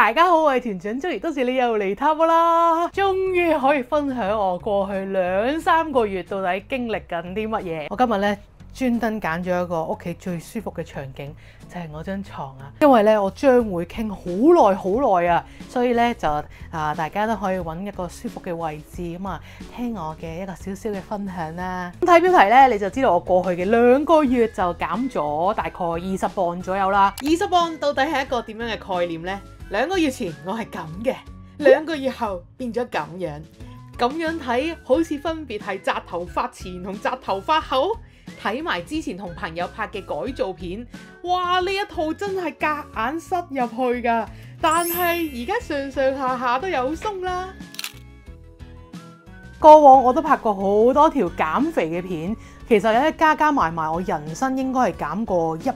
大家好，我係團長 Joey，多謝你又嚟探我啦！終於可以分享我過去2-3個月到底經歷緊啲乜嘢。我今日咧專登揀咗一個屋企最舒服嘅場景，就係我張床啊！因為咧我將會傾好耐啊，所以咧就大家都可以揾一個舒服嘅位置咁啊，聽我嘅一個少少嘅分享啦。咁睇標題咧，你就知道我過去嘅2個月就減咗大概20磅左右啦。20磅到底係一個點樣嘅概念呢？2個月前我係咁嘅，2個月後變咗咁樣。咁樣睇好似分別係紮頭髮前同紮頭髮後。睇埋之前同朋友拍嘅改造片，哇！呢一套真係夾硬塞入去㗎，但係而家上上下都有鬆啦。過往我都拍過好多條減肥嘅片，其實咧加埋我人生應該係減過100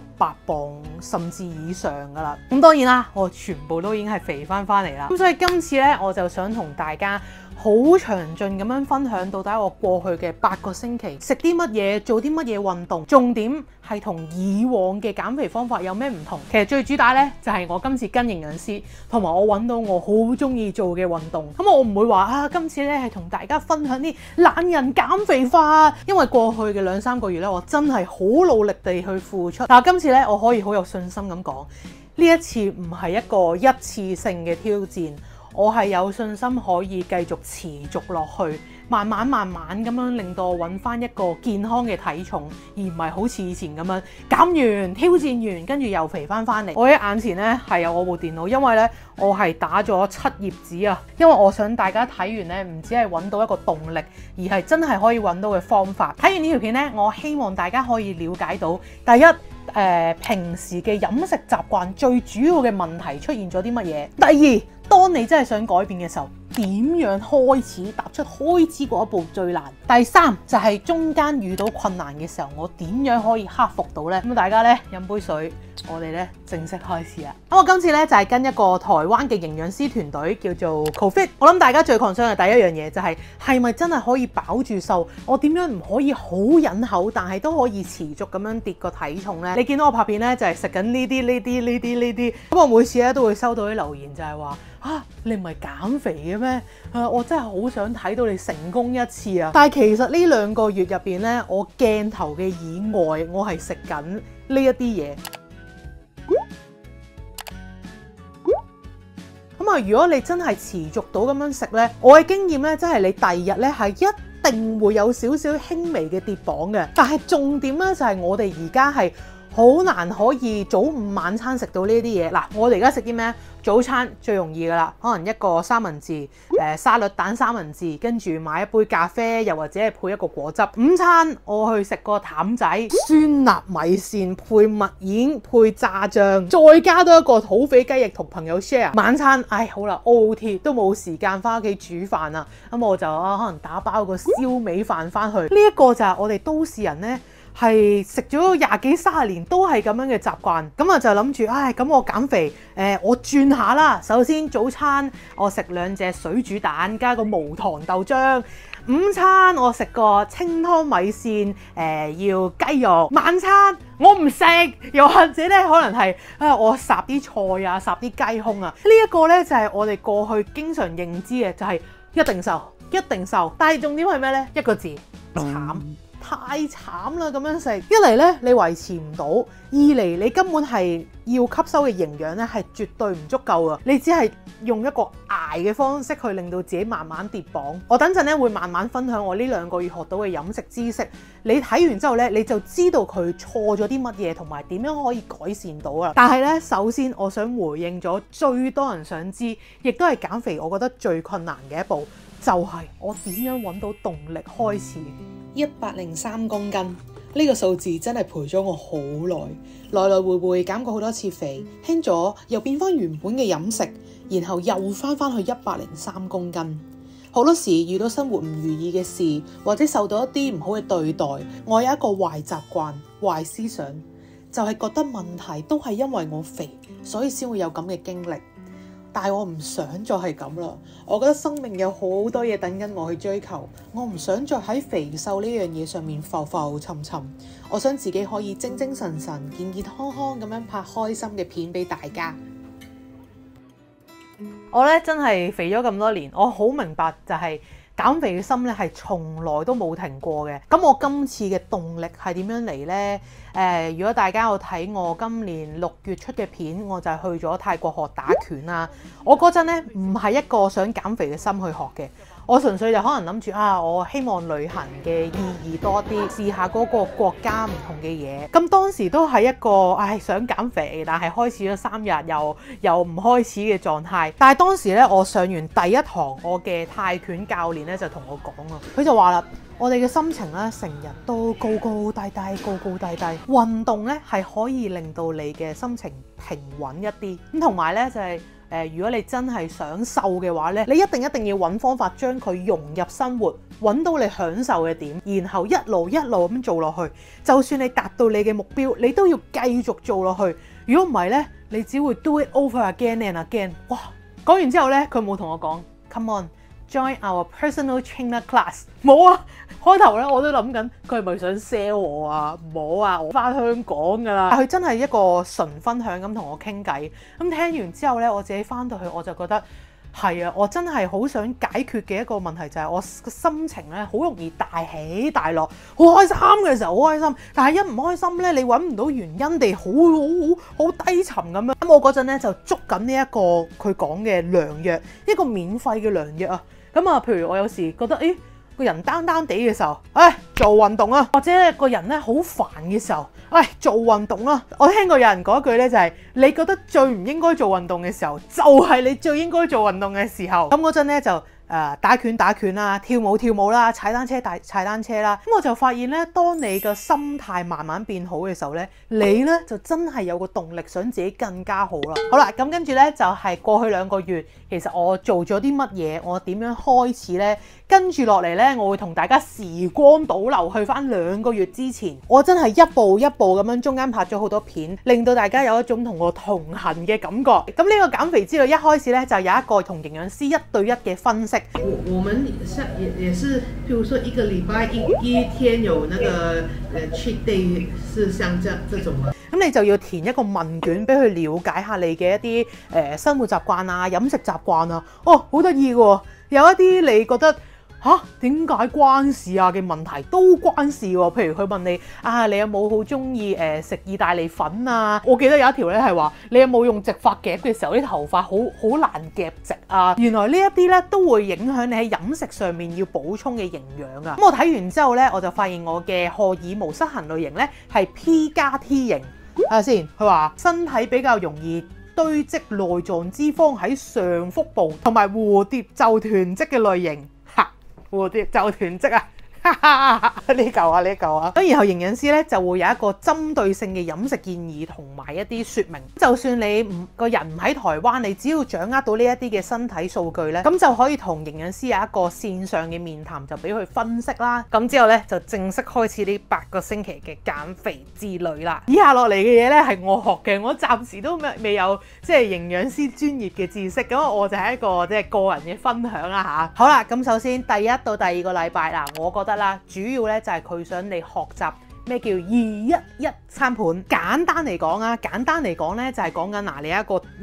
磅甚至以上㗎啦。咁當然啦，我全部都已經係肥翻嚟啦。咁所以今次咧，我就想同大家好詳盡咁樣分享到底我過去嘅8個星期食啲乜嘢，做啲乜嘢運動，重點係同以往嘅減肥方法有咩唔同。其實最主打呢，就係我今次跟營養師，同埋我揾到我好中意做嘅運動。咁我唔會話今次呢係同大家分享啲懶人減肥法，因為過去嘅2-3個月呢，我真係好努力地去付出。但係今次呢，我可以好有信心咁講，呢一次唔係一個一次性嘅挑戰。我係有信心可以繼續持續落去，慢慢咁樣令到我揾翻一個健康嘅體重，而唔係好似以前咁樣減完挑戰完跟住又肥翻嚟。我喺眼前呢係有我部電腦，因為呢我係打咗7頁紙啊，因為我想大家睇完呢唔止係揾到一個動力，而係真係可以揾到嘅方法。睇完呢條片呢，我希望大家可以了解到第一，平時嘅飲食習慣最主要嘅問題出現咗啲乜嘢。第二，當你真係想改變嘅時候，點樣開始踏出開始嗰一步最難。第三就係中間遇到困難嘅時候，我點樣可以克服到呢？咁大家呢，飲杯水，我哋呢正式開始啦。咁我今次呢，就係跟一個台灣嘅營養師團隊叫做 CoFit。我諗大家最 concern 嘅第一樣嘢就係咪真係可以飽住瘦？我點樣唔可以好忍口，但係都可以持續咁樣跌個體重呢？你見到我拍片呢，就係食緊呢啲。咁我每次咧都會收到啲留言，就係話你唔係減肥嘅咩？我真係好想睇到你成功一次啊！但係其實呢2個月入邊呢，我鏡頭嘅以外，我係食緊呢一啲嘢。咁啊，如果你真係持續到咁樣食呢，我嘅經驗呢，真係你第二日呢係一定會有少少輕微嘅跌磅嘅。但係重點呢，就係我哋而家係好難可以早午晚餐食到呢啲嘢。嗱，我哋而家食啲咩？早餐最容易噶啦，可能一個三文治，沙律蛋三文治，跟住買一杯咖啡，又或者係配一個果汁。午餐我去食個淡仔，酸辣米線配麥丸配炸醬，再加多一個土匪雞翼同朋友 share。晚餐好啦 OT 都冇時間翻屋企煮飯啊，咁我就可能打包個燒味飯翻去。呢一個就係我哋都市人呢，係食咗20幾30年都係咁樣嘅習慣，咁啊就諗住，咁我減肥，我轉下啦。首先早餐我食2隻水煮蛋加個無糖豆漿，午餐我食個清湯米線，要雞肉。晚餐我唔食，又或者咧可能係我烚啲菜啊，烚啲雞胸啊。呢一個咧就係我哋過去經常認知嘅，就係一定瘦，一定瘦。但係重點係咩咧？一個字，慘。太慘啦！咁樣食，一嚟呢，你維持唔到，二嚟你根本係要吸收嘅營養呢係絕對唔足夠啊！你只係用一個捱嘅方式去令到自己慢慢跌磅。我等陣呢會慢慢分享我呢2個月學到嘅飲食知識，你睇完之後呢，你就知道佢錯咗啲乜嘢，同埋點樣可以改善到啦。但係呢，首先我想回應咗最多人想知，亦都係減肥我覺得最困難嘅一步，就係我點樣揾到動力開始。103公斤呢個數字真係陪咗我好耐，來來回回減過好多次肥，輕咗又變翻原本嘅飲食，然後又翻去103公斤。好多時遇到生活唔如意嘅事，或者受到一啲唔好嘅對待，我有一個壞習慣、壞思想，就係覺得問題都係因為我肥，所以先會有咁嘅經歷。但係我唔想再係咁啦，我覺得生命有好多嘢等緊我去追求，我唔想再喺肥瘦呢樣嘢上面浮浮沉沉，我想自己可以精精神神、健健康康咁樣拍開心嘅片俾大家。我咧真係肥咗咁多年，我好明白就係減肥嘅心咧係從來都冇停過嘅。咁我今次嘅動力係點樣嚟呢？如果大家有睇我今年6月出嘅片，我就係去咗泰國學打拳啦。我嗰陣咧唔係一個想減肥嘅心去學嘅。我純粹就可能諗住我希望旅行嘅意義多啲，試下嗰個國家唔同嘅嘢。咁當時都係一個想減肥，但係開始咗3日又唔開始嘅狀態。但係當時咧，我上完第一堂，我嘅泰拳教練咧就同我講啊，佢就話啦：我哋嘅心情咧成日都高高低低，高高低低。運動咧係可以令到你嘅心情平穩一啲。咁同埋咧就係如果你真係想瘦嘅話咧，你一定要揾方法將佢融入生活，揾到你享受嘅點，然後一路咁做落去。就算你達到你嘅目標，你都要繼續做落去。如果唔係咧，你只會 do it over again and again。哇！講完之後咧，佢冇同我講 Come on，join our personal trainer class。冇啊！開頭咧我都諗緊佢係咪想 sell 我啊？唔好啊！我翻香港㗎啦。佢真係一個純分享咁同我傾偈。咁聽完之後咧，我自己翻到去我就覺得係啊！我真係好想解決嘅一個問題就係我個心情咧好容易大起大落，好開心嘅時候好開心，但係一唔開心咧，你揾唔到原因地好低沉咁樣。咁我嗰陣咧就捉緊呢一個佢講嘅良藥，一個免費嘅良藥啊！咁啊，譬如我有時覺得個人單單地嘅時候，做運動啊，或者個人咧好煩嘅時候，做運動啦。我聽過有人講一句咧，就係你覺得最唔應該做運動嘅時候，就係你最應該做運動嘅時候。咁嗰陣咧就打拳啦，跳舞啦，踩單車啦。咁我就發現咧，當你個心態慢慢變好嘅時候咧，你咧就真係有個動力想自己更加好啦。好啦，咁跟住咧就係過去2個月，其實我做咗啲乜嘢，我點樣開始咧？跟住落嚟咧，我會同大家時光倒流去翻2個月之前，我真係一步一步咁樣中間拍咗好多片，令到大家有一種同我同行嘅感覺。咁呢個減肥之旅一開始咧就有一個同營養師1對1嘅分析。我們也是，譬如說1個禮拜一天有那個cheat day，是像這種的。咁你就要填一個問卷俾佢了解下你嘅一啲生活習慣啊、飲食習慣啊。好得意喎！有一啲你覺得點解關事啊嘅問題都關事喎。譬如佢問你你有冇好中意食意大利粉啊？我記得有一條咧係話你有冇用直髮夾嘅時候啲頭髮好難夾直啊？原來呢一啲咧都會影響你喺飲食上面要補充嘅營養啊。咁我睇完之後咧，我就發現我嘅荷爾蒙失衡類型咧係 P 加 T 型。睇下先，佢話身體比較容易堆積內臟脂肪喺上腹部，同埋蝴蝶袖團織嘅類型。蝴蝶袖團織啊！呢嚿啊！咁然後營養師咧就會有一個針對性嘅飲食建議同埋一啲說明。就算你個人唔喺台灣，你只要掌握到呢一啲嘅身體數據咧，咁就可以同營養師有一個線上嘅面談，就俾佢分析啦。咁之後咧就正式開始呢8個星期嘅減肥之旅啦。以下落嚟嘅嘢咧係我學嘅，我暫時都未有即係營養師專業嘅知識，咁我就係一個即係個人嘅分享啦吓。好啦，咁首先第1到第2個禮拜啦，我覺得啦，主要咧就係佢想你學習咩叫2-1-1餐盤。簡單嚟講咧就係講緊你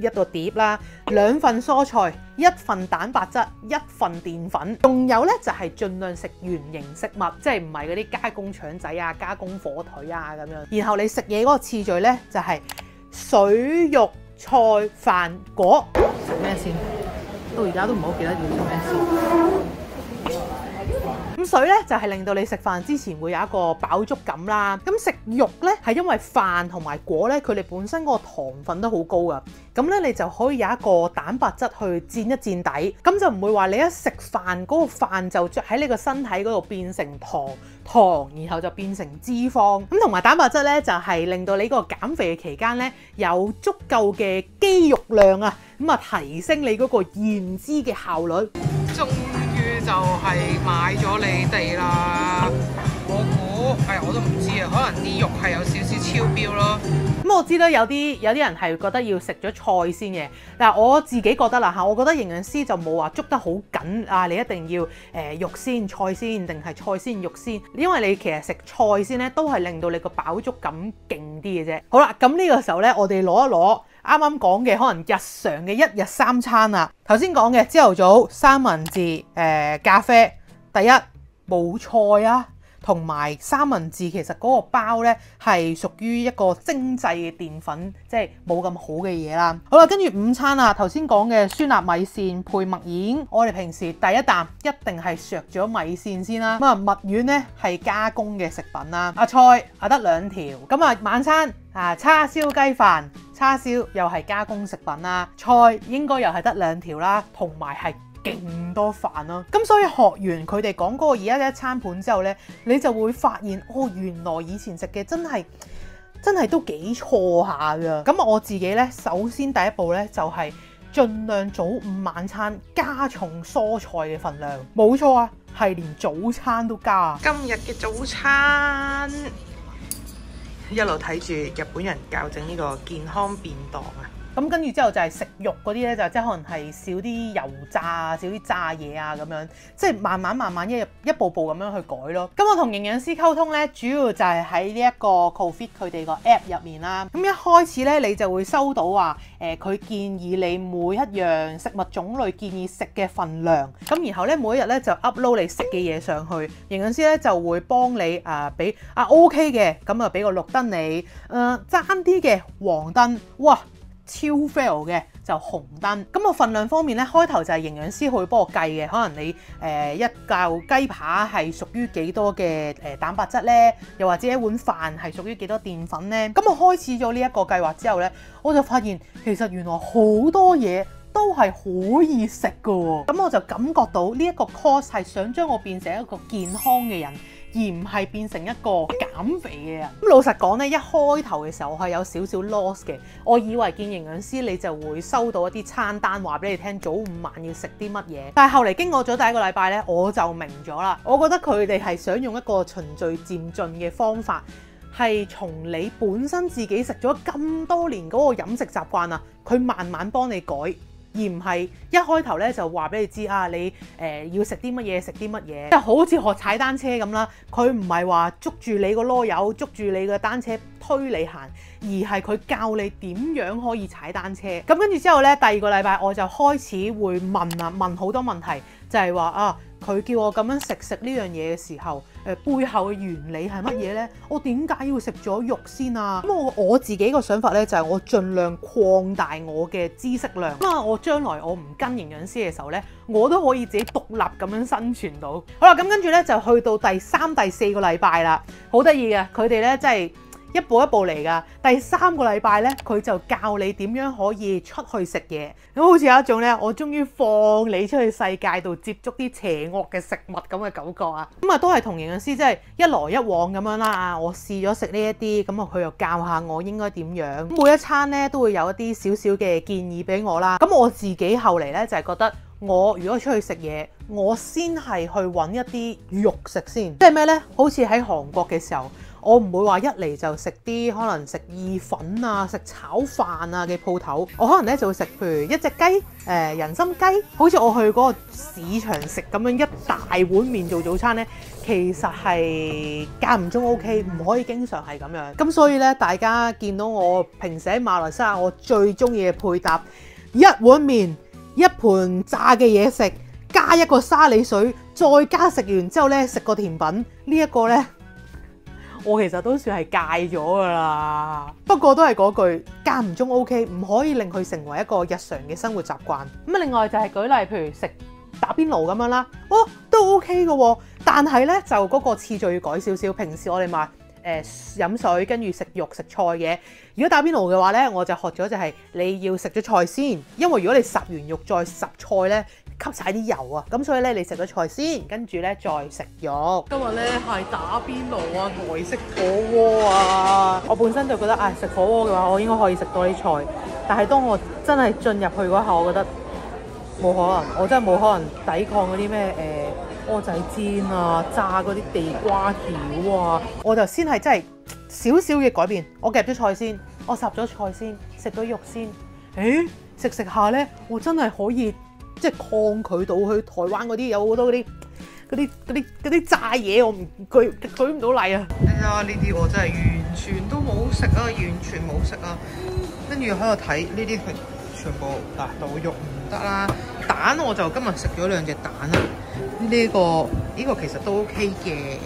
一個碟啦，2份蔬菜，1份蛋白質，1份澱粉，仲有咧就係盡量食原形食物，即係唔係嗰啲加工腸仔啊、加工火腿啊咁樣。然後你食嘢嗰個次序咧就係水肉菜飯果。食咩先？到而家都唔好記得要食咩先。咁水咧就係令到你食飯之前會有一個飽足感啦。咁食肉咧係因為飯同埋果咧佢哋本身嗰個糖分都好高噶，咁咧你就可以有一個蛋白質去墊一墊底，咁就唔會話你一食飯嗰個飯就喺你個身體嗰度變成糖，然後就變成脂肪。咁同埋蛋白質咧就係令到你個減肥嘅期間咧有足夠嘅肌肉量啊，咁啊提升你嗰個燃脂嘅效率。終於就係買咗你哋啦！我估我都唔知啊，可能啲肉係有少少超標咯。咁我知道有啲人係覺得要食咗菜先嘅，但係我自己覺得啦嚇，我覺得營養師就冇話捉得好緊啊，你一定要肉先菜先，定係菜先肉先，因為你其實食菜先咧都係令到你個飽足感勁啲嘅啫。好啦，咁呢個時候咧，我哋攞一攞啱啱講嘅可能日常嘅一日三餐啊。頭先講嘅朝頭早三文治咖啡，第一冇菜啊。同埋三文治其實嗰個包呢係屬於一個精製嘅澱粉，即係冇咁好嘅嘢啦。好啦，跟住午餐啊，頭先講嘅酸辣米線配麥丸，我哋平時第一啖一定係削咗米線先啦。咁啊麥丸呢係加工嘅食品啦。菜得2條，咁啊晚餐叉燒雞飯，叉燒又係加工食品啦。菜應該又係得2條啦，同埋係勁多飯咯，咁所以學完佢哋講嗰個而家嘅一餐盤之後呢，你就會發現原來以前食嘅真係都幾錯下㗎。咁我自己呢，首先第一步呢，就係盡量早午晚餐加重蔬菜嘅份量，冇錯啊，係連早餐都加。今日嘅早餐一路睇住日本人教整呢個健康便當啊！咁跟住之後就係食肉嗰啲咧，就即係可能係少啲油炸啊，少啲炸嘢啊咁樣，即係慢慢一步步咁樣去改咯。咁我同營養師溝通咧，主要就係喺呢一個 CoFit 佢哋個 app 入面啦。咁一開始咧，你就會收到話佢建議你每一樣食物種類建議食嘅份量。咁然後咧，每一日咧就 upload 你食嘅嘢上去，營養師咧就會幫你俾OK 嘅，咁俾個綠燈你，爭啲嘅黃燈，哇！超 fail 嘅就紅燈。咁個份量方面咧，開頭就係營養師去幫我計嘅，可能你一嚿雞扒係屬於幾多嘅蛋白質咧，又或者一碗飯係屬於幾多澱粉咧。咁我開始咗呢一個計劃之後咧，我就發現其實原來好多嘢都係可以食㗎喎。咁我就感覺到呢一個 course 係想將我變成一個健康嘅人，而唔係變成一個減肥嘅人。咁老實講咧，一開頭嘅時候我係有少少 loss 嘅。我以為見營養師你就會收到一啲餐單，話俾你聽早午晚要食啲乜嘢。但係後嚟經過咗第一個禮拜咧，我就明咗啦。我覺得佢哋係想用一個循序漸進嘅方法，係從你本身自己食咗咁多年嗰個飲食習慣啊，佢慢慢幫你改。而唔係一開頭咧就話俾你知你要食啲乜嘢食啲乜嘢，即係好似學踩單車咁啦。佢唔係話捉住你個囉柚，捉住你個單車推你行，而係佢教你點樣可以踩單車。咁跟住之後咧，第二個禮拜我就開始會問好多問題，就係話佢叫我咁樣食呢樣嘢嘅時候，背後嘅原理係乜嘢呢？我點解要食咗肉先啊？咁我自己個想法呢，就係我盡量擴大我嘅知識量。咁我將來我唔跟營養師嘅時候呢，我都可以自己獨立咁樣生存到。好啦，咁跟住呢，就去到第3、第4個禮拜啦，好得意嘅，佢哋呢真係一步一步嚟㗎。第3個禮拜呢，佢就教你點樣可以出去食嘢。咁好似有一種呢，我終於放你出去世界度接觸啲邪惡嘅食物咁嘅感覺啊！咁都係同營養師即係一來一往咁樣啦。我試咗食呢一啲，咁佢又教下我應該點樣。每一餐呢，都會有一啲少少嘅建議俾我啦。咁我自己後嚟呢，就係覺得，我如果出去食嘢，我先係去揾一啲肉食先。即係咩呢？好似喺韓國嘅時候，我唔會話一嚟就食啲可能食意粉啊、食炒飯啊嘅鋪頭，我可能咧就會食譬如一隻雞、人參雞，好似我去嗰個市場食咁樣一大碗麵做早餐咧，其實係間唔中 OK， 唔可以經常係咁樣。咁所以咧，大家見到我平時喺馬來西亞，我最中意嘅配搭一碗麵、一盤炸嘅嘢食，加一個沙梨水，再加食完之後咧食個甜品，呢一個咧。我其實都算係戒咗㗎啦，不過都係嗰句間唔中 OK， 唔可以令佢成為一個日常嘅生活習慣。咁另外就係舉例，譬如食打邊爐咁樣啦，都 OK 嘅喎，但係呢，就嗰個次序要改少少。平時我哋話飲水跟住食肉食菜嘅，如果打邊爐嘅話呢，我就學咗就係你要食咗菜先，因為如果你烚完肉再烚菜呢，吸晒啲油啊，咁所以咧你食咗菜先，跟住咧再食肉。今日咧係打邊爐啊，台式火鍋啊。我本身就覺得食火鍋嘅話，我應該可以食多啲菜。但係當我真係進入去嗰下，我覺得冇可能，我真係冇可能抵抗嗰啲咩蚵仔煎啊、炸嗰啲地瓜條啊。我就先係真係少少嘅改變，我夾咗菜先，我烚咗菜先，食咗肉先。誒食下咧，我真係可以即係抗拒到去台灣嗰啲有好多嗰啲炸嘢，我唔舉唔到例啊！哎呀，呢啲我真係完全都冇食啊，完全冇食啊！跟住喺度睇呢啲，全部嗱到肉唔得啦，蛋我就今日食咗2隻蛋啦。呢個其實都 OK 嘅。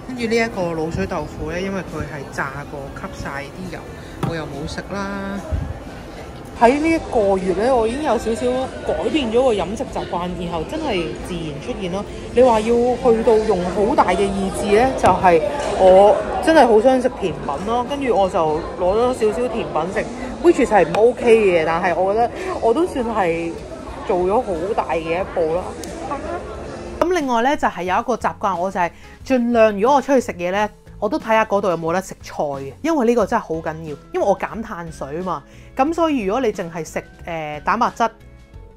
跟住呢一個滷水豆腐咧，因為佢係炸過吸晒啲油，我又冇食啦。喺呢一個月咧，我已經有少少改變咗個飲食習慣，然後真係自然出現咯。你話要去到用好大嘅意志咧，就係我真係好想食甜品咯，跟住我就攞咗少少甜品食 ，which 係唔 OK 嘅，但係我覺得我都算係做咗好大嘅一步啦。咁另外咧就係有一個習慣，我就係盡量如果我出去食嘢咧，我都睇下嗰度有冇得食菜嘅，因為呢個真係好緊要，因為我減碳水啊嘛。咁所以如果你淨係食蛋白質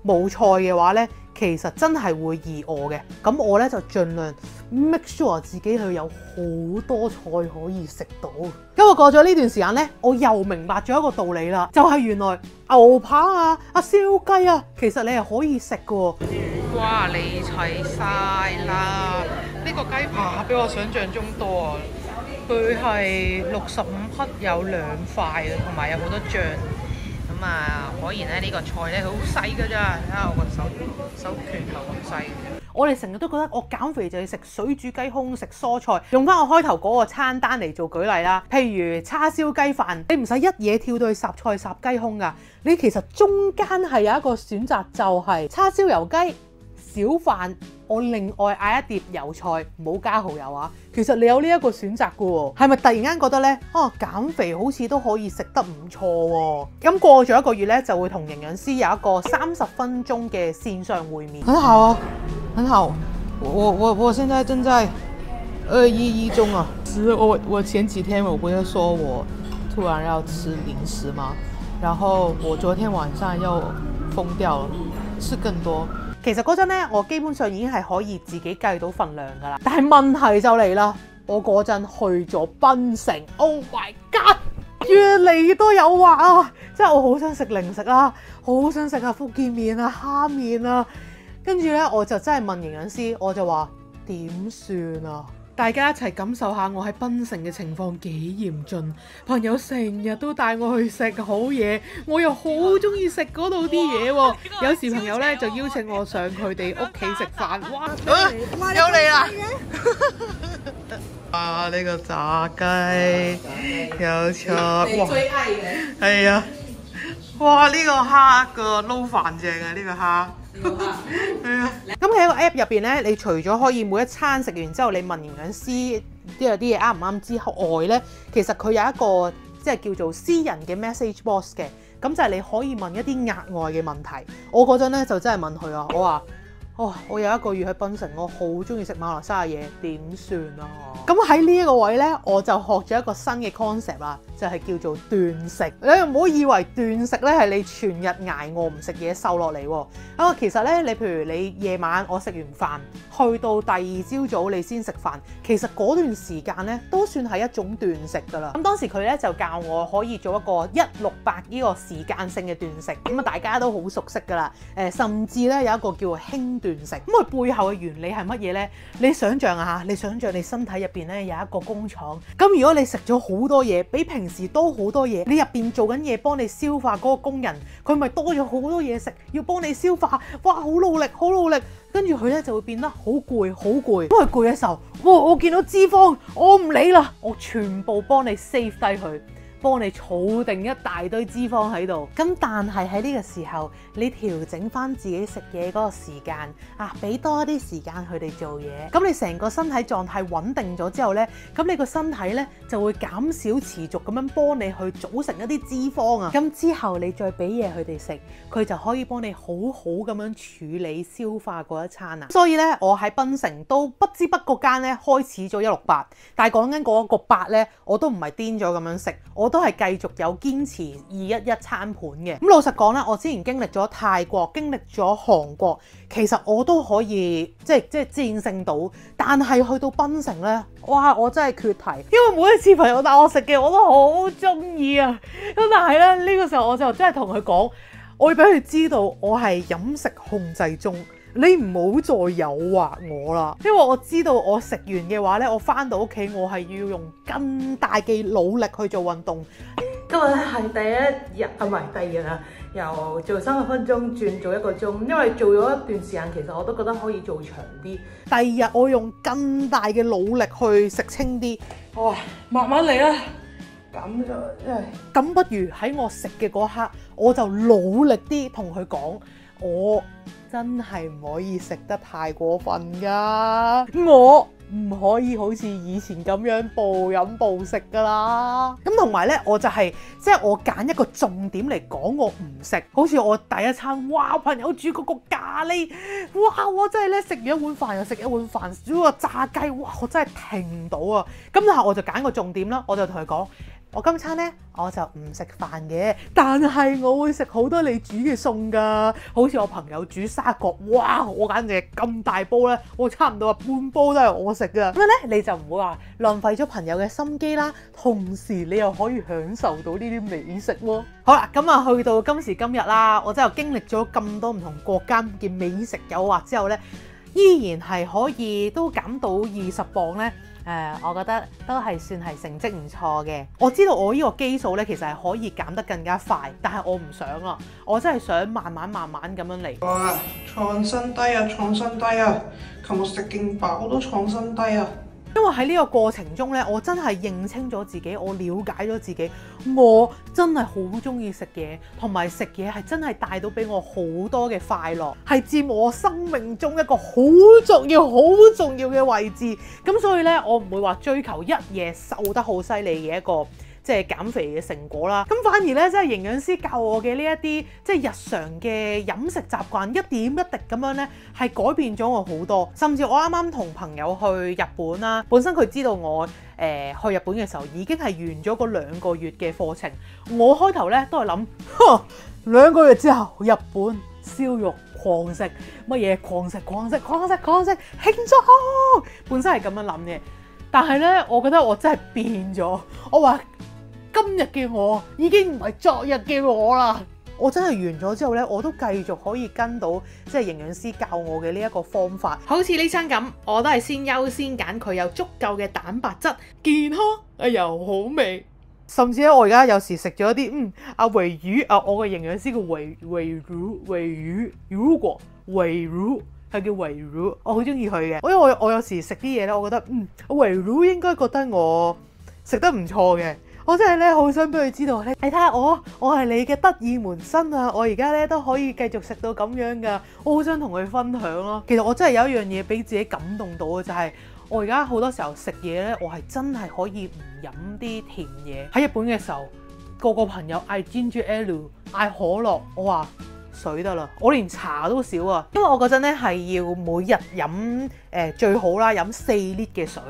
冇菜嘅話咧，其實真係會易餓嘅。咁我咧就盡量 make sure 自己去有好多菜可以食到。因為過咗呢段時間咧，我又明白咗一個道理啦，就係原來牛扒啊、燒雞啊，其實你係可以食嘅喎。哇！你齊晒啦！呢個雞扒比我想象中多啊！佢係65克有2塊嘅，同埋有好多醬。咁啊，果然咧呢個菜咧好細㗎咋，睇下我個手拳頭咁細。我哋成日都覺得我減肥就要食水煮雞胸、食蔬菜。用翻我開頭嗰個餐單嚟做舉例啦，譬如叉燒雞飯，你唔使一嘢跳到去烚菜烚雞胸㗎，你其實中間係有一個選擇，就係叉燒油雞。小飯，我另外嗌一碟油菜，唔好加蠔油啊！其實你有呢一個選擇嘅喎，係咪突然間覺得呢？減肥好似都可以食得唔錯喎？咁過咗1個月呢，就會同營養師有一個30分鐘嘅線上會面。很好啊，很好。我現在正在211中啊。我前幾天我不是說我突然要吃零食嗎？然後我昨天晚上又瘋掉了，吃更多。其實嗰陣咧，我基本上已經係可以自己計到份量㗎啦。但係問題就嚟啦，我嗰陣去咗檳城 ，Oh my god，越嚟越多誘惑啊！即係我好想食零食啊，好想食福建麵啊、蝦麵啊。跟住咧，我就真係問營養師，我就話點算啊？大家一齊感受下我喺檳城嘅情況幾嚴峻，朋友成日都帶我去食好嘢，我又好中意食嗰度啲嘢喎。有時朋友咧就邀請我上佢哋屋企食飯，哇！有嚟啦！啊，呢個炸雞有錯，哇！最愛嘅係啊！哇，呢個蝦個撈飯正啊！呢個蝦。咁喺個 app 入邊咧，你除咗可以每一餐食完之後，你問營養師有啲嘢啱唔啱之外咧，其實佢有一個即係叫做私人嘅 message box 嘅，咁就係你可以問一啲額外嘅問題。我嗰陣咧就真係問佢啊，我話我有1個月喺檳城，我好中意食馬來西亞嘢，點算啊？咁喺呢一個位咧，我就學咗一個新嘅 concept 啦，就係叫做斷食。你唔好以為斷食咧係你全日捱餓唔食嘢瘦落嚟喎。其實咧，你譬如你夜晚我食完飯，去到第2朝早你先食飯，其實嗰段時間咧都算係一種斷食㗎啦。咁當時佢咧就教我可以做一個168呢個時間性嘅斷食，咁啊大家都好熟悉㗎啦。甚至咧有一個叫做輕斷食，咁佢背後嘅原理係乜嘢呢？你想象啊，你想象你身體入邊咧有一個工廠，咁如果你食咗好多嘢，比平時多好多嘢，你入邊做緊嘢幫你消化嗰個工人，佢咪多咗好多嘢食，要幫你消化，哇，好努力，好努力，跟住佢咧就會變得好攰，好攰。當佢攰嘅時候，哇，我見到脂肪，我唔理啦，我全部幫你 save 低佢。幫你儲定一大堆脂肪喺度，咁但係喺呢個時候，你調整翻自己食嘢嗰個時間啊，俾多啲時間佢哋做嘢，咁你成個身體狀態穩定咗之後呢，咁你個身體呢就會減少持續咁樣幫你去組成一啲脂肪啊，咁之後你再俾嘢佢哋食，佢就可以幫你好好咁樣處理消化嗰一餐啊。所以呢，我喺檳城都不知不覺間呢開始咗168，但係講緊嗰個8呢，我都唔係癲咗咁樣食，我都係繼續有堅持211餐盤嘅。咁老實講啦，我之前經歷咗泰國，經歷咗韓國，其實我都可以即係戰勝到，但係去到檳城呢，哇！我真係缺題，因為每一次朋友帶我食嘅我都好中意啊。咁但係咧呢個時候我就真係同佢講，我要俾佢知道我係飲食控制中。你唔好再誘惑我啦，因為我知道我食完嘅話呢，我翻到屋企我係要用更大嘅努力去做運動。今日咧係第一日，唔係第二日啊，由做30分鐘轉做1個鐘，因為做咗一段時間，其實我都覺得可以做長啲。第二日我用更大嘅努力去食清啲。哇，慢慢嚟啦，咁就咁不如喺我食嘅嗰刻，我就努力啲同佢講，我真係唔可以食得太過分㗎，我唔可以好似以前咁樣暴飲暴食㗎啦。咁同埋呢，我就係即係我揀一個重點嚟講，我唔食。好似我第一餐，哇！朋友煮嗰個咖喱，哇！我真係咧食完一碗飯又食一碗飯，煮個炸雞，哇！我真係停唔到啊。咁但係我就揀個重點啦，我就同佢講。我今餐呢，我就唔食飯嘅，但係我會食好多你煮嘅餸㗎，好似我朋友煮沙葛，哇！我簡直咁大煲呢，我差唔多半煲都係我食㗎。咁樣呢，你就唔會話浪費咗朋友嘅心機啦，同時你又可以享受到呢啲美食喎。好啦，咁啊去到今時今日啦，我真係經歷咗咁多唔同國家嘅美食誘惑之後呢，依然係可以都減到20磅呢。我覺得都係算係成績唔錯嘅。我知道我呢個基數呢，其實係可以減得更加快，但係我唔想啦，我真係想慢慢咁樣嚟。哇！創新低啊！創新低啊！琴日食勁飽都創新低啊！因為喺呢個過程中呢，我真係認清咗自己，我了解咗自己，我真係好中意食嘢，同埋食嘢係真係帶到俾我好多嘅快樂，係佔我生命中一個好重要嘅位置。咁所以呢，我唔會話追求一夜瘦得好犀利嘅一個即係減肥嘅成果啦。咁反而呢，即係營養師教我嘅呢一啲即係日常嘅飲食習慣，一點一滴咁樣呢，係改變咗我好多。甚至我啱啱同朋友去日本啦，本身佢知道我去日本嘅時候已經係完咗嗰2個月嘅課程。我開頭呢都係諗，2個月之後日本燒肉狂食，乜嘢狂食，慶祝，本身係咁樣諗嘅。但係呢，我覺得我真係變咗。我話今日嘅我已經唔係昨日嘅我啦。我真係完咗之後呢，我都繼續可以跟到即係營養師教我嘅呢一個方法。好似呢餐咁，我都係先優先揀佢有足夠嘅蛋白質、健康又好味。甚至咧，我而家有時食咗啲鮪魚啊，我嘅營養師叫鮪魚係叫鮪魚，我好中意佢嘅。因為我有時食啲嘢咧，我覺得鮪魚應該覺得我食得唔錯嘅。我真係咧好想俾佢知道咧，你睇下我係你嘅得意門生啊！我而家咧都可以繼續食到咁樣噶，我好想同佢分享咯。其實我真係有一樣嘢俾自己感動到嘅，就係我而家好多時候食嘢咧，我係真係可以唔飲啲甜嘢。喺日本嘅時候，個朋友嗌 Ginger Ale， 嗌可樂，我話水得啦，我連茶都少啊，因為我嗰陣咧係要每日飲最好啦，飲4 lit 嘅水，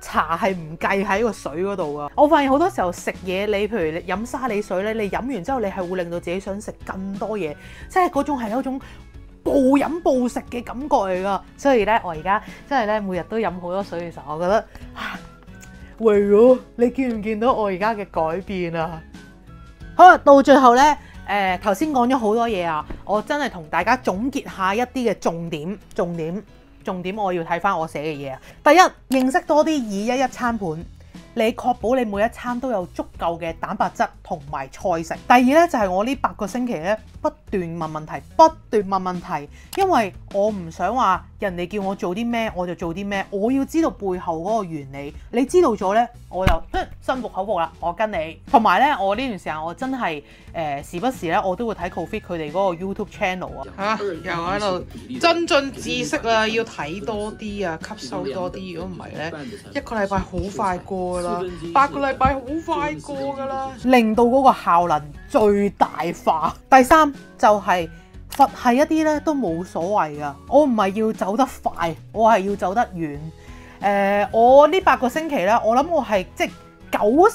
茶係唔計喺個水嗰度啊。我發現好多時候食嘢，你譬如你飲沙梨水咧，你飲完之後你係會令到自己想食更多嘢，即係嗰種係一種暴飲暴食嘅感覺嚟噶。所以咧，我而家真係咧每日都飲好多水嘅時候，我覺得喂咗，你見唔見到我而家嘅改變啊？好啦，到最後咧。頭先講咗好多嘢啊！我真係同大家總結下一啲嘅重點，我要睇翻我寫嘅嘢啊！第一，認識多啲211餐盤，你確保你每一餐都有足夠嘅蛋白質同埋菜食。第二咧就係我呢8個星期咧不斷問問題，因為我唔想話人哋叫我做啲咩我就做啲咩，我要知道背後嗰個原理。你知道咗咧，我就心服口服啦，我跟你。同埋咧，我呢段時間我真係時不時咧，我都會睇 Covid 佢哋嗰個 YouTube channel 啊。又喺度增進知識啊，要睇多啲啊，吸收多啲。如果唔係咧，1個禮拜好快過噶啦，8個禮拜好快過噶啦，令到嗰個效能最大化。第三就係佛系一啲咧都冇所謂噶，我唔係要走得快，我係要走得遠。我呢8個星期咧，我諗我係即係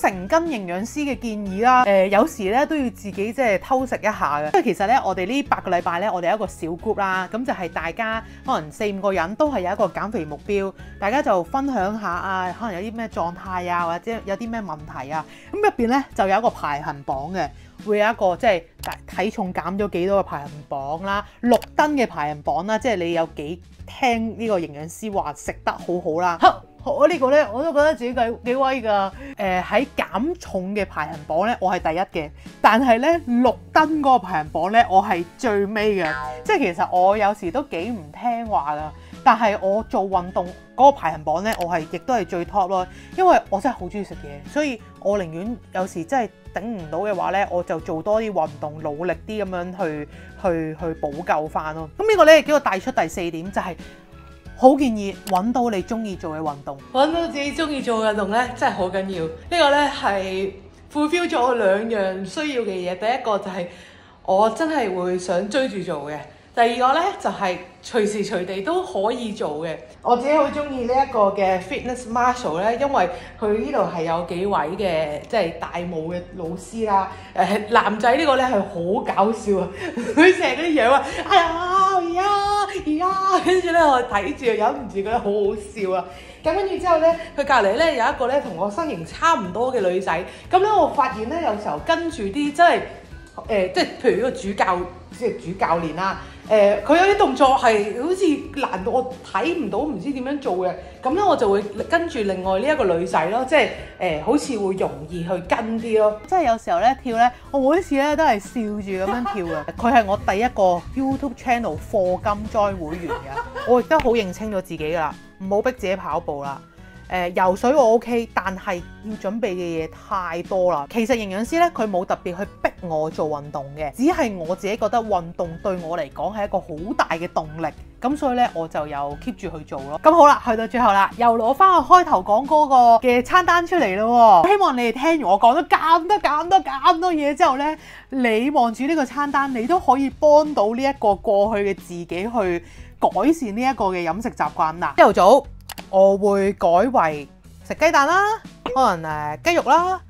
成跟營養師嘅建議啦。有時咧都要自己即係偷食一下嘅。因為其實咧，我哋呢8個禮拜咧，我哋有一個小 group 啦，咁就係大家可能4、5個人都係有一個減肥目標，大家就分享下啊，可能有啲咩狀態啊，或者有啲咩問題啊，咁入邊咧就有一個排行榜嘅。會有一個即係體重減咗幾多嘅排行榜啦，綠燈嘅排行榜啦，即係你有幾聽呢個營養師話食得好好啦。我呢個咧我都覺得自己幾威㗎。喺減重嘅排行榜咧，我係第一嘅，但係咧綠燈嗰個排行榜咧，我係最尾嘅。即係其實我有時都幾唔聽話㗎。但係我做運動嗰個排行榜咧，我係亦都係最 top 咯，因為我真係好中意食嘢，所以我寧願有時真係頂唔到嘅話咧，我就做多啲運動，努力啲咁樣去補救翻咯。咁呢個咧亦都帶出第4點，就係好建議揾到你中意做嘅運動，揾到自己中意做嘅運動咧，真係好緊要。呢個咧係 fulfill 咗我2樣需要嘅嘢。第一個就係我真係會想追住做嘅。第二個咧就係隨時隨地都可以做嘅。我自己好中意呢一個嘅 Fitness Marshall 咧，因為佢呢度係有幾位嘅即係大舞嘅老師啦。男仔呢個咧係好搞笑啊！佢成日嗰啲樣啊，哎呀，跟住咧我睇住忍唔住覺得好好笑啊！咁跟住之後咧，佢隔離咧有一個咧同我身形差唔多嘅女仔。咁咧我發現咧有時候跟住啲真係即係譬如呢個主教練啦。佢有啲動作係好似難到我睇唔到，唔知點樣做嘅，咁咧我就會跟住另外呢一個女仔咯，即係好似會容易去跟啲咯。即係有時候咧跳咧，我每一次咧都係笑住咁樣跳嘅。佢係我第一個 YouTube channel 課金 join 會員嘅，我亦都好認清咗自己㗎啦，唔好逼自己跑步啦。游水我 OK， 但係要準備嘅嘢太多啦。其實營養師咧佢冇特別去逼我做運動嘅，只係我自己覺得運動對我嚟講係一個好大嘅動力，咁所以咧我就有 keep 住去做咯。咁好啦，去到最後啦，又攞翻我開頭講嗰個嘅餐單出嚟咯。希望你哋聽完我講咗咁多嘢之後咧，你望住呢個餐單，你都可以幫到呢一個過去嘅自己去改善呢一個嘅飲食習慣啦。朝頭早我會改為食雞蛋啦，可能雞肉啦、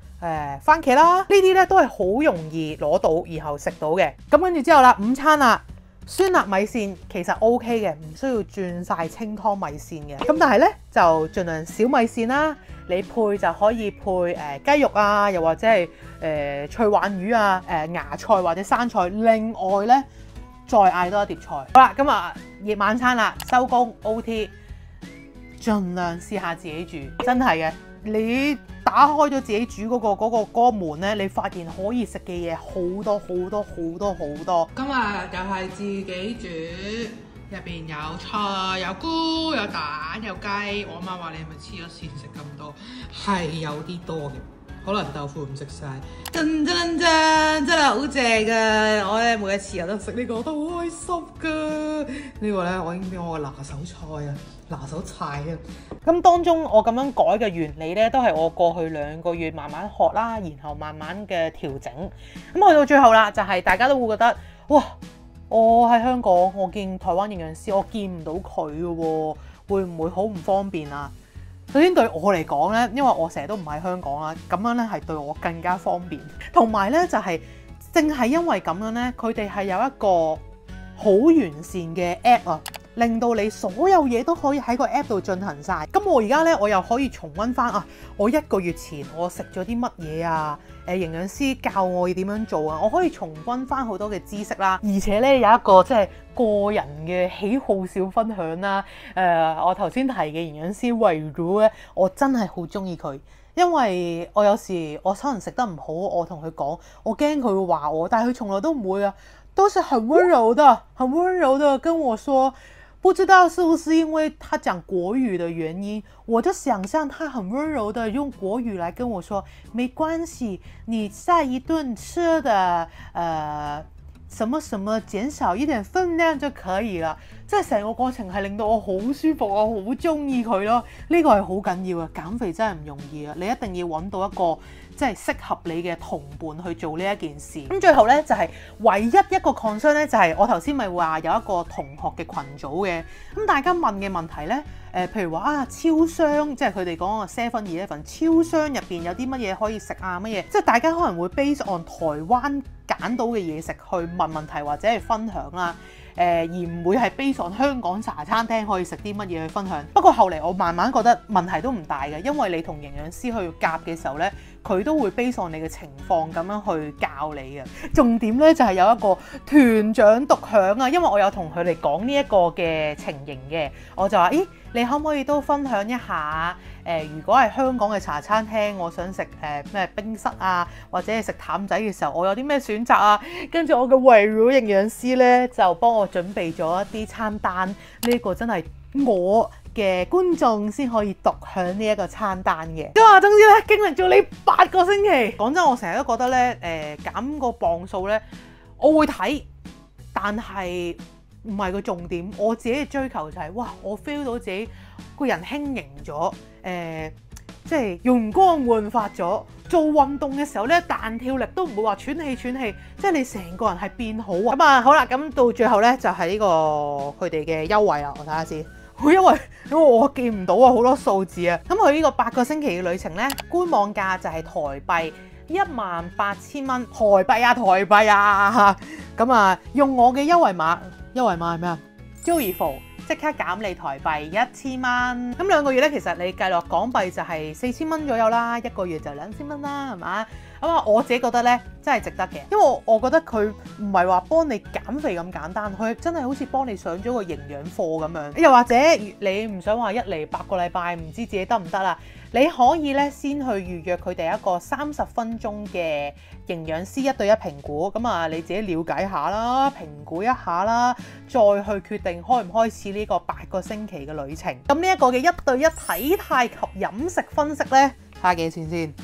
番茄啦，呢啲咧都係好容易攞到，然後食到嘅。咁跟住之後啦，午餐啦，酸辣米線其實 OK 嘅，唔需要轉晒清湯米線嘅。咁但係咧就盡量小米線啦，你配就可以配雞肉啊，又或者係脆鯇魚啊、芽菜或者生菜。另外咧再嗌多一碟菜。好啦，咁啊夜晚餐啦，收工 OT。盡量試下自己煮，真係嘅。你打開咗自己煮嗰個門咧，你發現可以食嘅嘢好多。今日又係自己煮，入邊有菜、有菇、有蛋、有雞。我媽話你係咪黐咗線食咁多？係有啲多嘅，可能豆腐唔食晒。真係好正㗎！我咧每一次有得食呢個都好開心㗎。呢個咧我已經變我嘅拿手菜啊！拿手菜啊！咁當中我咁樣改嘅原理咧，都係我過去2個月慢慢學啦，然後慢慢嘅調整。咁去到最後啦，就係大家都會覺得，哇！我喺香港，我見台灣營養師，我見唔到佢嘅喎，會唔會好唔方便啊？首先對我嚟講咧，因為我成日都唔喺香港啦，咁樣咧係對我更加方便。同埋咧就係正係因為咁樣咧，佢哋係有一個好完善嘅 app 啊。令到你所有嘢都可以喺個 app 度進行晒。咁我而家咧，我又可以重溫翻啊！我1個月前我食咗啲乜嘢啊？營養師教我要點樣做啊？我可以重溫翻好多嘅知識啦。而且咧有一個即係個人嘅喜好小分享啦。我頭先提嘅營養師維如咧，我真係好中意佢，因為我有時我可能食得唔好，我同佢講，我驚佢會話我，但係佢從來都唔會啊，都是很溫柔的跟我說。不知道是不是因為他講國語的原因，我就想象他很溫柔的用國語來跟我說，沒關係，你下一頓吃的什麼什麼減少一點分量就可以了。即係成個過程係令到我好舒服，我好中意佢咯。呢個係好緊要啊！減肥真係唔容易啊！你一定要揾到一個即係適合你嘅同伴去做呢一件事。咁最後呢，就係唯一一個 concern 呢，就係我頭先咪話有一個同學嘅群組嘅，咁大家問嘅問題呢，譬如話啊超商，即係佢哋講嘅 7-Eleven 超商入邊有啲乜嘢可以食啊乜嘢，即係大家可能會 base on 台灣揀到嘅嘢食去問問題或者係分享啦。而唔會係 base on 香港茶餐廳可以食啲乜嘢去分享。不過後嚟我慢慢覺得問題都唔大嘅，因為你同營養師去夾嘅時候呢，佢都會 base on 你嘅情況咁樣去教你嘅。重點呢就係有一個團長獨享啊，因為我有同佢哋講呢一個嘅情形嘅，我就話：咦，你可唔可以都分享一下？如果係香港嘅茶餐廳，我想食咩冰室啊，或者係食淡仔嘅時候，我有啲咩選擇啊？跟住我嘅圍繞營養師呢，就幫我準備咗一啲餐單。呢個真係我嘅觀眾先可以獨享呢一個餐單嘅。咁啊，總之咧經歷咗呢8個星期，講真，我成日都覺得咧，減個磅數咧，我會睇，但係唔係個重點。我自己嘅追求就係，哇！我 feel 到自己個人輕盈咗，即係容光煥發咗。做運動嘅時候咧，彈跳力都唔會話喘氣，即係你成個人係變好啊！咁啊，好啦，咁到最後咧就係呢個佢哋嘅優惠啦，我睇下先。因為我見唔到啊，好多數字啊。咁佢呢個8個星期嘅旅程咧，官網價就係台幣18,000蚊，台幣啊！咁啊，用我嘅優惠碼係咩啊 ？Joyful 即刻減你台幣1000蚊。咁2個月咧，其實你計落港幣就係4000蚊左右啦，1個月就2000蚊啦，係嘛？咁啊，我自己覺得咧真係值得嘅，因為我覺得佢唔係話幫你減肥咁簡單，佢真係好似幫你上咗個營養課咁樣。又或者你唔想話一嚟8個禮拜唔知自己得唔得啦，你可以咧先去預約佢哋一個30分鐘嘅營養師1對1評估，咁啊你自己了解下啦，評估一下啦，再去決定開唔開始呢個8個星期嘅旅程。咁呢一個嘅1對1體態及飲食分析咧，睇下幾錢先。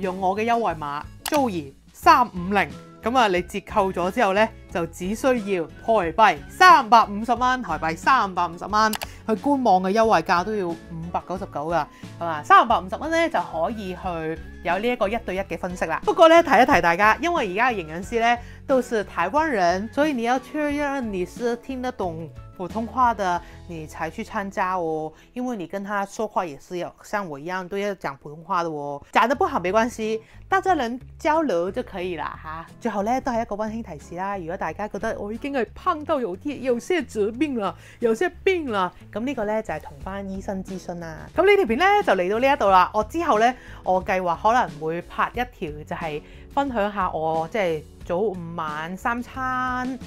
用我嘅優惠碼 Joey350，咁啊你折扣咗之後呢，就只需要台幣350蚊，台幣350蚊，佢官網嘅優惠價都要599噶，係嘛？350蚊呢就可以去有呢一個1對1嘅分析啦。不過呢，提一提大家，因為而家嘅營養師呢都是台灣人，所以你要確認你是聽得懂普通話的，你才去參加哦。因為你跟他說話也是要像我一樣都要講普通話的哦。講得不好沒關係，大家能交流就可以啦嚇。最後咧都係一個溫馨提示啦。如果大家覺得我已經係胖到有些疾病啦，有些病啦，咁呢個咧就係同翻醫生諮詢啦。咁呢條片咧就嚟到呢一度啦。我之後咧我計劃可能會拍一條就係分享下我即係早午晚3餐。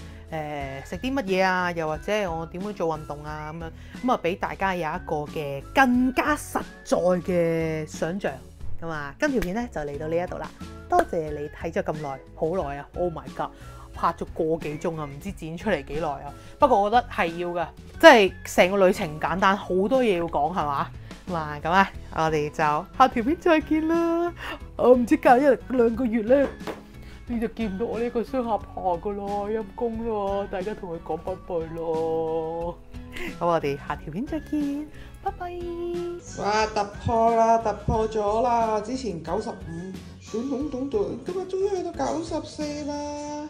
食啲乜嘢啊？又或者我點樣做運動啊？咁啊俾大家有一個嘅更加實在嘅想像咁啊！今條片咧就嚟到呢一度啦，多謝你睇咗咁耐，好耐啊 ！Oh my god， 拍咗個幾鐘啊，唔知剪出嚟幾耐啊！不過我覺得係要㗎，即係成個旅程唔簡單，好多嘢要講係嘛？咁啊，我哋就下條片再見啦！我唔知隔1-2個月咧。你就見唔到我呢個雙下巴噶咯，陰公咯，大家同佢講拜拜咯。咁我哋下條片再見，拜拜。哇！突破啦，突破咗啦！之前95，短，今日終於去到94啦。